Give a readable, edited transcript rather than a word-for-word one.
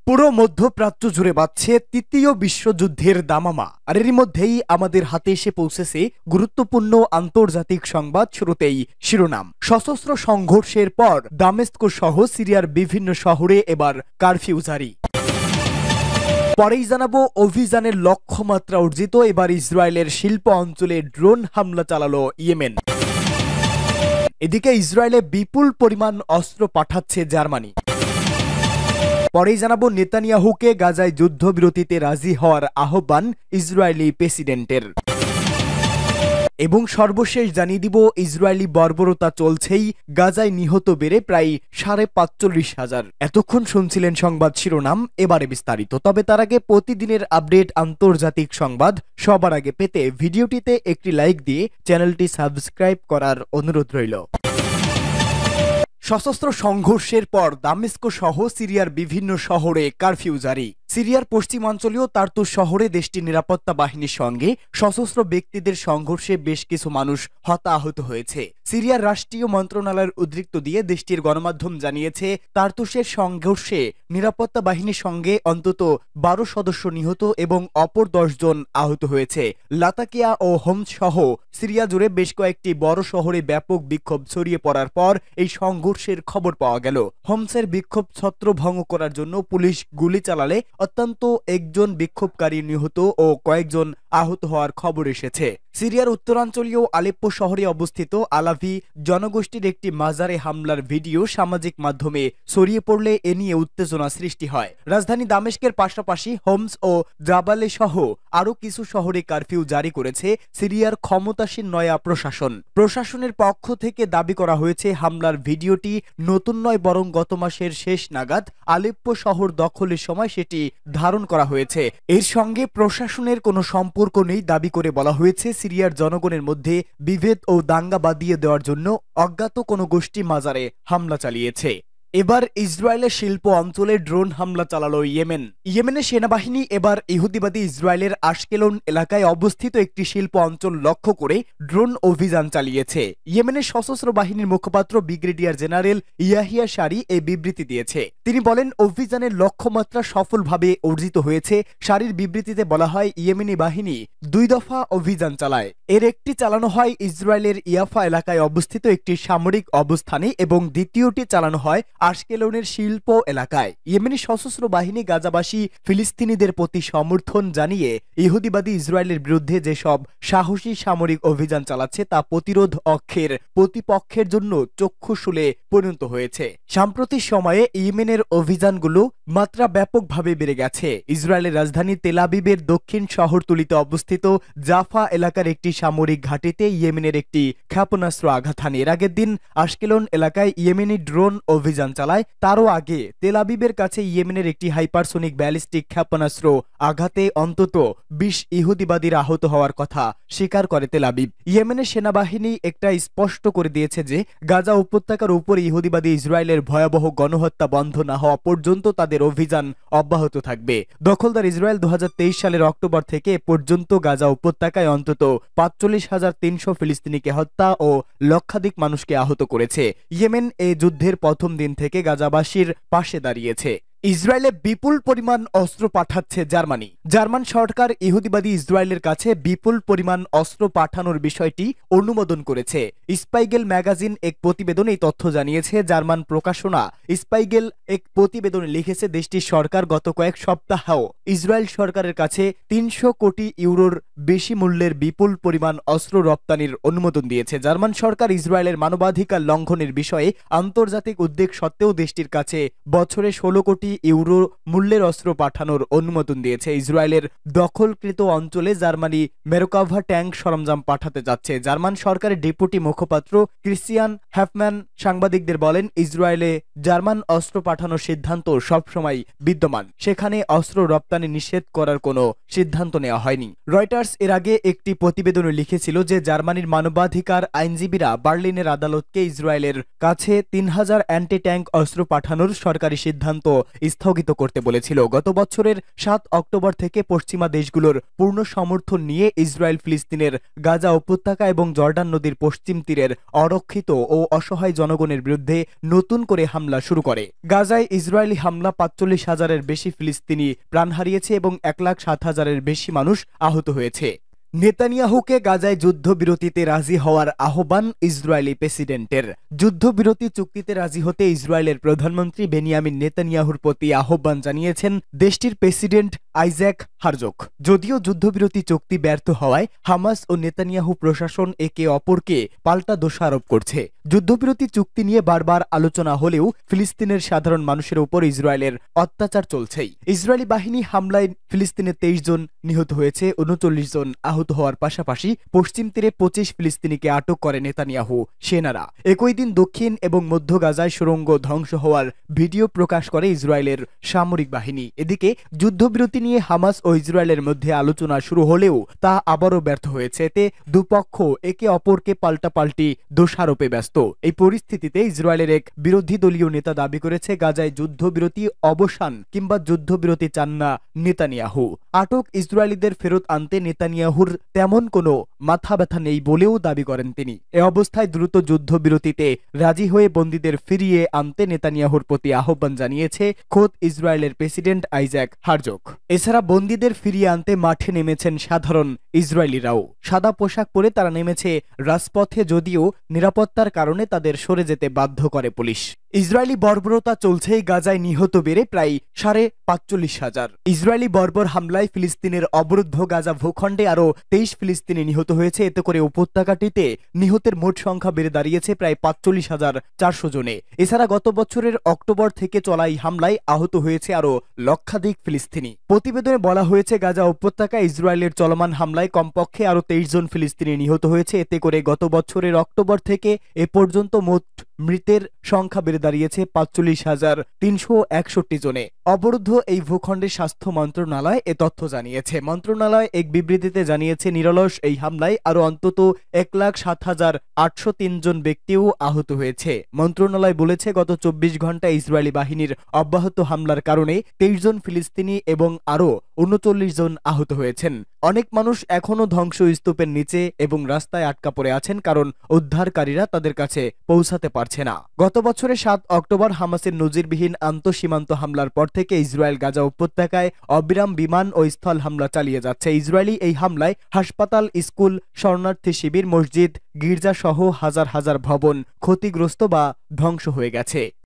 পুরো মধ্যপ্রাচ্য জুড়ে বাজছে তৃতীয় বিশ্বযুদ্ধের দামামা। আর এরই মধ্যেই আমাদের হাতে এসে পৌঁছেছে গুরুত্বপূর্ণ আন্তর্জাতিক সংবাদ। শুরুতেই শিরোনাম। সশস্ত্র সংঘর্ষের পর দামেস্ক সহ সিরিয়ার বিভিন্ন শহরে এবার কারফিউ জারি। পরেই জানাবো অভিযানের লক্ষ্যমাত্রা অর্জিত, এবার ইসরায়েলের শিল্প অঞ্চলে ড্রোন হামলা চালালো ইয়েমেন। এদিকে ইসরায়েলে বিপুল পরিমাণ অস্ত্র পাঠাচ্ছে জার্মানি। পরেই জানাবো নেতানিয়াহুকে গাজায় যুদ্ধবিরতিতে রাজি হওয়ার আহ্বান ইসরায়েলি প্রেসিডেন্টের। এবং সর্বশেষ জানিয়ে দিব ইসরায়েলি বর্বরতা চলছেই, গাজায় নিহত বেড়ে প্রায় 45,500। এতক্ষণ শুনছিলেন সংবাদ শিরোনাম, এবারে বিস্তারিত। তবে তার আগে প্রতিদিনের আপডেট আন্তর্জাতিক সংবাদ সবার আগে পেতে ভিডিওটিতে একটি লাইক দিয়ে চ্যানেলটি সাবস্ক্রাইব করার অনুরোধ রইল। সশস্ত্র সংঘর্ষের পর দামেস্ক সহ সিরিয়ার বিভিন্ন শহরে কারফিউ জারি। সিরিয়ার পশ্চিমাঞ্চলীয় তার্তুস শহরে দেশটির নিরাপত্তা বাহিনীর সঙ্গে সশস্ত্র ব্যক্তিদের সংঘর্ষে বেশ কিছু মানুষ হতাহত হয়েছে। সিরিয়ার রাষ্ট্রীয় মন্ত্রণালয়ের উদ্ধৃত দিয়ে দেশটির গণমাধ্যম জানিয়েছে, তার্তুসের সংঘর্ষে নিরাপত্তা বাহিনীর সঙ্গে অন্তত 12 সদস্য নিহত এবং অপর 10 জন আহত হয়েছে। লাতাকিয়া ও হোমস সহ সিরিয়া জুড়ে বেশ কয়েকটি বড় শহরে ব্যাপক বিক্ষোভ ছড়িয়ে পড়ার পর এই সংঘর্ষের খবর পাওয়া গেল। হোমসের বিক্ষোভ ছত্রভঙ্গ করার জন্য পুলিশ গুলি চালালে অত্যন্ত একজন বিক্ষোভকারী নিহত ও কয়েকজন আহত হওয়ার খবর এসেছে। সিরিয়ার উত্তরাঞ্চলীয় আলেপ্পো শহরে অবস্থিত আলাভি জনগোষ্ঠীর একটি মাজারে হামলার ভিডিও সামাজিক মাধ্যমে ছড়িয়ে পড়লে এ নিয়ে উত্তেজনা সৃষ্টি হয়। রাজধানী দামেস্কের পাশাপাশি হোমস ও জাবালে সহ আরও কিছু শহরে কারফিউ জারি করেছে সিরিয়ার ক্ষমতাসীন নয়া প্রশাসন। প্রশাসনের পক্ষ থেকে দাবি করা হয়েছে, হামলার ভিডিওটি নতুন নয়, বরং গত মাসের শেষ নাগাদ আলেপ্পো শহর দখলের সময় সেটি ধারণ করা হয়েছে। এর সঙ্গে প্রশাসনের কোনো সম্পর্ক নেই দাবি করে বলা হয়েছে, সিরিয়ার জনগণের মধ্যে বিভেদ ও দাঙ্গা বাঁধিয়ে দেওয়ার জন্য অজ্ঞাত কোনো গোষ্ঠী মাজারে হামলা চালিয়েছে। এবার ইসরায়েলের শিল্প অঞ্চলে ড্রোন হামলা চালালো ইয়েমেন। ইয়েমেনের সেনাবাহিনী এবার ইহুদিবাদী ইসরায়েলের আশকেলন এলাকায় অবস্থিত একটি শিল্প অঞ্চল লক্ষ্য করে ড্রোন অভিযান চালিয়েছে। ইয়েমেনের সশস্ত্র বাহিনীর মুখপাত্র ব্রিগেডিয়ার জেনারেল ইয়াহিয়া সারি এই বিবৃতি দিয়েছে। তিনি বলেন, অভিযানের লক্ষ্যমাত্রা সফলভাবে অর্জিত হয়েছে। সারির বিবৃতিতে বলা হয়, ইয়েমেনি বাহিনী 2 দফা অভিযান চালায়। এর একটি চালানো হয় ইসরায়েলের ইয়াফা এলাকায় অবস্থিত একটি সামরিক অবস্থানে এবং দ্বিতীয়টি চালানো হয় আশকেলনের শিল্প এলাকায়। ইয়েমেনি সশস্ত্র বাহিনী গাজাবাসী ফিলিস্তিনিদের প্রতি সমর্থন জানিয়ে ইহুদিবাদী ইসরায়েলের বিরুদ্ধে যেসব সাহসী সামরিক অভিযান চালাচ্ছে তা প্রতিরোধ অক্ষের প্রতিপক্ষের জন্য চক্ষুশূলে পরিণত হয়েছে। সাম্প্রতিক সময়ে ইয়েমেনের অভিযানগুলো মাত্রা ব্যাপকভাবে বেড়ে গেছে। ইসরায়েলের রাজধানী তেল আবিবের দক্ষিণ শহরতলিতে অবস্থিত জাফা এলাকার একটি সামরিক ঘাঁটিতে ইয়েমেনের একটি ক্ষেপণাস্ত্র আঘাত হানে। এর আগের দিন আশকেলন এলাকায় ইয়েমেনি ড্রোন অভিযান চালায়। তারও আগে তেল আবিবের কাছে ইয়েমেনের একটি হাইপারসোনিক ব্যালিস্টিক ক্ষেপণাস্ত্র আঘাতে অন্তত 20 ইহুদিবাদীর আহত হওয়ার কথা স্বীকার করে তেল আবিব। ইয়েমেনের সেনাবাহিনী একটা স্পষ্ট করে দিয়েছে যে গাজা উপত্যকার উপর ইহুদিবাদী ইসরায়েলের ভয়াবহ গণহত্যা বন্ধ না হওয়া পর্যন্ত তাদের অভিযান অব্যাহত থাকবে। দখলদার ইসরায়েল 2023 সালের অক্টোবর থেকে এ পর্যন্ত গাজা উপত্যকায় অন্তত 45,300 ফিলিস্তিনিকে হত্যা ও লক্ষাধিক মানুষকে আহত করেছে। ইয়েমেন এই যুদ্ধের প্রথম দিন থেকে গাজাবাসীর পাশে দাঁড়িয়েছে। ইসরায়েলে বিপুল পরিমাণ অস্ত্র পাঠাচ্ছে জার্মানি। জার্মান সরকার ইহুদিবাদী ইসরায়েলের কাছে বিপুল পরিমাণ অস্ত্র পাঠানোর বিষয়টি অনুমোদন করেছে। স্পাইগেল ম্যাগাজিন এক প্রতিবেদনে এই তথ্য জানিয়েছে। জার্মান প্রকাশনা স্পাইগেল এক প্রতিবেদনে লিখেছে, দেশটির সরকার গত কয়েক সপ্তাহেও ইসরায়েল সরকারের কাছে 300 কোটি ইউরোর বেশি মূল্যের বিপুল পরিমাণ অস্ত্র রপ্তানির অনুমোদন দিয়েছে। জার্মান সরকার ইসরায়েলের মানবাধিকার লঙ্ঘনের বিষয়ে আন্তর্জাতিক উদ্বেগ সত্ত্বেও দেশটির কাছে বছরে 16 কোটি ইউরো মূল্যের অস্ত্র পাঠানোর অনুমোদন দিয়েছে। ইসরায়েলের দখলকৃত অঞ্চলে জার্মানি মেরকাভা ট্যাঙ্ক সরঞ্জাম পাঠাতে যাচ্ছে। জার্মান সরকারের ডেপুটি মুখপাত্র ক্রিস্টিয়ান হ্যাফম্যান সাংবাদিকদের বলেন, ইসরায়েলে জার্মান অস্ত্র পাঠানোর সিদ্ধান্ত সবসময় বিদ্যমান। সেখানে অস্ত্র রপ্তানি নিষেধ করার কোনো সিদ্ধান্ত নেওয়া হয়নি। রয়টার্স এর আগে একটি প্রতিবেদনে লিখেছিল যে জার্মানির মানবাধিকার আইনজীবীরা বার্লিনের আদালতকে ইসরায়েলের কাছে 3000 অ্যান্টি ট্যাঙ্ক অস্ত্র পাঠানোর সরকারি সিদ্ধান্ত স্থগিত করতে বলেছিল। গত বছরের 7 অক্টোবর থেকে পশ্চিমা দেশগুলোর পূর্ণ সমর্থন নিয়ে ইসরায়েল ফিলিস্তিনের গাজা উপত্যকা এবং জর্ডান নদীর পশ্চিম তীরের অরক্ষিত ও অসহায় জনগণের বিরুদ্ধে নতুন করে হামলা শুরু করে। গাজায় ইসরায়েলি হামলা ৪৫,০০০-এর বেশি ফিলিস্তিনি প্রাণ হারিয়েছে এবং ১,৭০,০০০-এর বেশি মানুষ আহত হয়েছে। নেতানিয়াহুকে গাজায় যুদ্ধবিরতিতে রাজি হওয়ার আহ্বান ইসরায়েলি প্রেসিডেন্টের। যুদ্ধবিরতি চুক্তিতে রাজি হতে ইসরায়েলের প্রধানমন্ত্রী বেনিয়ামিন নেতানিয়াহুর প্রতি আহ্বান জানিয়েছেন দেশটির প্রেসিডেন্ট আইজ্যাক হারজোগ। যদিও যুদ্ধবিরতি চুক্তি ব্যর্থ হওয়ায় হামাস ও নেতানিয়াহু প্রশাসন একে অপরকে পাল্টা দোষারোপ করছে। যুদ্ধবিরতি চুক্তি নিয়ে বারবার আলোচনা হলেও ফিলিস্তিনের সাধারণ মানুষের উপর ইসরায়েলের অত্যাচার চলছেই। ইসরায়েলি বাহিনী হামলায় ফিলিস্তিনে 23 জন নিহত হয়েছে, 39 জন আহত হওয়ার পাশাপাশি পশ্চিম তীরে 25 ফিলিস্তিনিকে আটক করে নেতানিয়াহু সেনারা। একই দিন দক্ষিণ এবং মধ্য গাজায় সুড়ঙ্গ ধ্বংস হওয়ার ভিডিও প্রকাশ করে ইসরায়েলের সামরিক বাহিনী। এদিকে যুদ্ধবিরতি নিয়ে হামাস ও ইসরায়েলের মধ্যে আলোচনা শুরু হলেও তা আবারও ব্যর্থ হয়েছে। এতে দুপক্ষ একে অপরকে পাল্টাপাল্টি দোষারোপে ব্যস্ত। এই পরিস্থিতিতে ইসরায়েলের এক বিরোধী দলীয় নেতা দাবি করেছে গাজায় যুদ্ধবিরতি অবসান কিংবা যুদ্ধবিরতি চান না নেতানিয়াহু। আটক ইসরায়েলিদের ফেরত আনতে নেতানিয়াহুর তেমন কোনো মাথা ব্যথা নেই বলেও দাবি করেন তিনি। এ অবস্থায় দ্রুত যুদ্ধবিরতিতে রাজি হয়ে বন্দীদের ফিরিয়ে আনতে নেতানিয়াহুর প্রতি আহ্বান জানিয়েছে খোদ ইসরায়েলের প্রেসিডেন্ট আইজ্যাক হারজোগ। এছাড়া বন্দীদের ফিরিয়ে আনতে মাঠে নেমেছেন সাধারণ ইসরায়েলিরাও। সাদা পোশাক পরে তারা নেমেছে রাজপথে, যদিও নিরাপত্তার কারণে তাদের সরে যেতে বাধ্য করে পুলিশ। ইসরায়েলি বর্বরতা চলছে, গাজায় নিহত বেড়ে প্রায় ৪৫,০০০। ইসরায়েলি বর্বর হামলায় ফিলিস্তিনের অবরুদ্ধ গাজা ভূখণ্ডে আরও 23 ফিলিস্তিনি নিহত হয়েছে। এতে করে উপত্যকাটিতে নিহতের মোট সংখ্যা বেড়ে দাঁড়িয়েছে প্রায় ৪৫,৪০০ জনে। এছাড়া গত বছরের অক্টোবর থেকে চলা এই হামলায় আহত হয়েছে আরও লক্ষাধিক ফিলিস্তিনি। প্রতিবেদনে বলা হয়েছে গাজা উপত্যকায় ইসরায়েলের চলমান হামলায় কমপক্ষে আরও 23 জন ফিলিস্তিনি নিহত হয়েছে। এতে করে গত বছরের অক্টোবর থেকে এ পর্যন্ত মোট মৃতের সংখ্যা বেড়ে দাঁড়িয়েছে ৪৫,৩৬১ জনে। অবরুদ্ধ এই ভূখণ্ডের স্বাস্থ্য মন্ত্রণালয় এ তথ্য জানিয়েছে। মন্ত্রণালয় এক বিবৃতিতে জানিয়েছে নিরলস এই হামলায় আরও অন্তত ১,৭৮০৩ জন ব্যক্তিও আহত হয়েছে। মন্ত্রণালয় বলেছে গত ২৪ ঘণ্টায় ইসরায়েলি বাহিনীর অব্যাহত হামলার কারণে 23 জন ফিলিস্তিনি এবং আরও ৩৯ জন আহত হয়েছেন। অনেক মানুষ এখনও ধ্বংসস্তূপের নিচে এবং রাস্তায় আটকা পড়ে আছেন, কারণ উদ্ধারকারীরা তাদের কাছে পৌঁছাতে পারছে না। গত বছরের 7 অক্টোবর হামাসের নজিরবিহীন আন্তঃসীমান্ত হামলার পর থেকে ইসরায়েল গাজা উপত্যকায় অবিরাম বিমান ও স্থল হামলা চালিয়ে যাচ্ছে। ইসরায়েলি এই হামলায় হাসপাতাল, স্কুল, শরণার্থী শিবির, মসজিদ, গির্জা সহ হাজার হাজার ভবন ক্ষতিগ্রস্ত বা ধ্বংস হয়ে গেছে।